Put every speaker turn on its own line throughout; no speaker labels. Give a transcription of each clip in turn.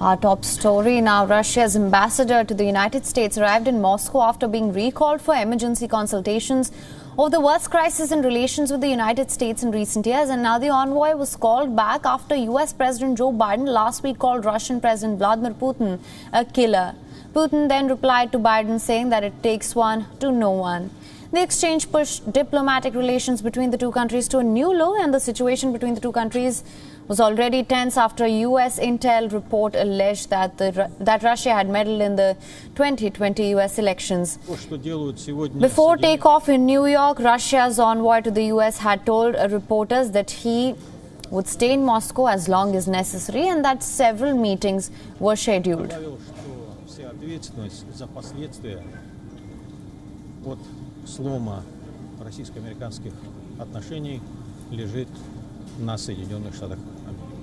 Our top story now, Russia's ambassador to the United States arrived in Moscow after being recalled for emergency consultations over the worst crisis in relations with the United States in recent years. And now the envoy was called back after US President Joe Biden last week called Russian President Vladimir Putin a killer. Putin then replied to Biden saying that it takes one to know one. The exchange pushed diplomatic relations between the two countries to a new low, and the situation between the two countries was already tense after a US intel report alleged that Russia had meddled in the 2020 US elections. Before takeoff in New York, Russia's envoy to the US had told reporters that he would stay in Moscow as long as necessary and that several meetings were scheduled.
От слома российско-американских отношений лежит на Соединенных Штатах Америки.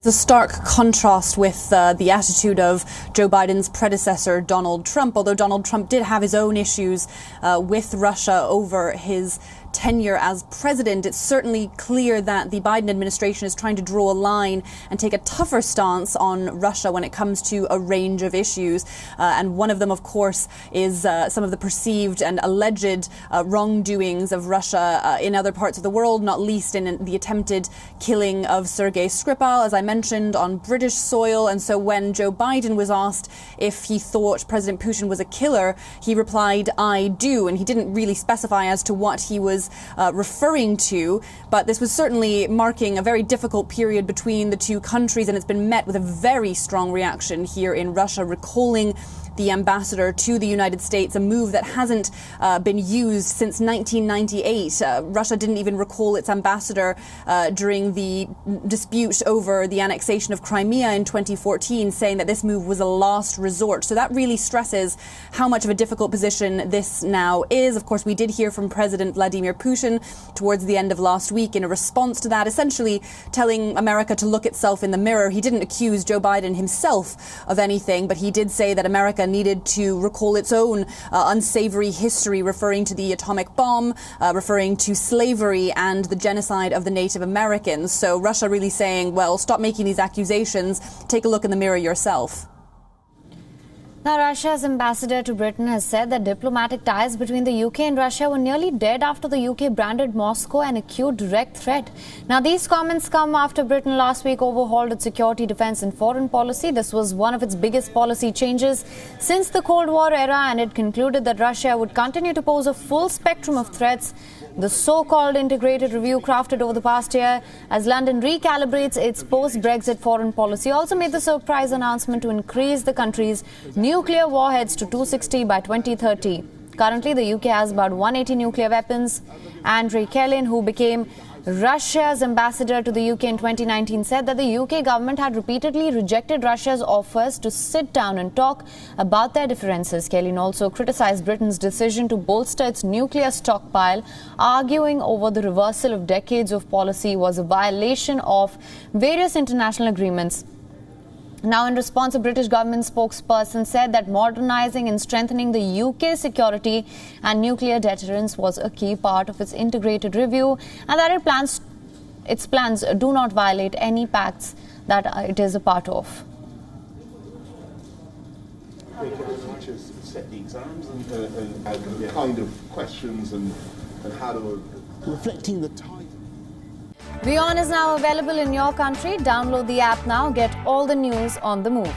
The stark contrast with the attitude of Joe Biden's predecessor, Donald Trump. Although Donald Trump did have his own issues with Russia over his tenure as president, it's certainly clear that the Biden administration is trying to draw a line and take a tougher stance on Russia when it comes to a range of issues. And one of them, of course, is some of the perceived and alleged wrongdoings of Russia in other parts of the world, not least in the attempted killing of Sergei Skripal, as I mentioned, on British soil. And so when Joe Biden was asked if he thought President Putin was a killer, he replied, "I do." And he didn't really specify as to what he was referring to, but this was certainly marking a very difficult period between the two countries, and it's been met with a very strong reaction here in Russia, recalling the ambassador to the United States, a move that hasn't been used since 1998. Russia didn't even recall its ambassador during the dispute over the annexation of Crimea in 2014, saying that this move was a last resort. So that really stresses how much of a difficult position this now is. Of course, we did hear from President Vladimir Putin towards the end of last week in a response to that, essentially telling America to look itself in the mirror. He didn't accuse Joe Biden himself of anything, but he did say that America needed to recall its own unsavory history, referring to the atomic bomb, referring to slavery and the genocide of the Native Americans. So Russia really saying, well, stop making these accusations, take a look in the mirror yourself.
Now, Russia's ambassador to Britain has said that diplomatic ties between the UK and Russia were nearly dead after the UK branded Moscow an acute direct threat. Now, these comments come after Britain last week overhauled its security, defence and foreign policy. This was one of its biggest policy changes since the Cold War era, and it concluded that Russia would continue to pose a full spectrum of threats. The so-called integrated review crafted over the past year as London recalibrates its post-Brexit foreign policy also made the surprise announcement to increase the country's nuclear warheads to 260 by 2030. Currently, the UK has about 180 nuclear weapons. Andrei Kelin, who became Russia's ambassador to the UK in 2019, said that the UK government had repeatedly rejected Russia's offers to sit down and talk about their differences. Kelin also criticized Britain's decision to bolster its nuclear stockpile, arguing over the reversal of decades of policy was a violation of various international agreements. Now, in response, a British government spokesperson said that modernising and strengthening the UK's security and nuclear deterrence was a key part of its integrated review, and that its plans do not violate any pacts that it is a part of.
Set the exams and kind of questions and how to reflecting the time.
WION is now available in your country. Download the app now. Get all the news on the move.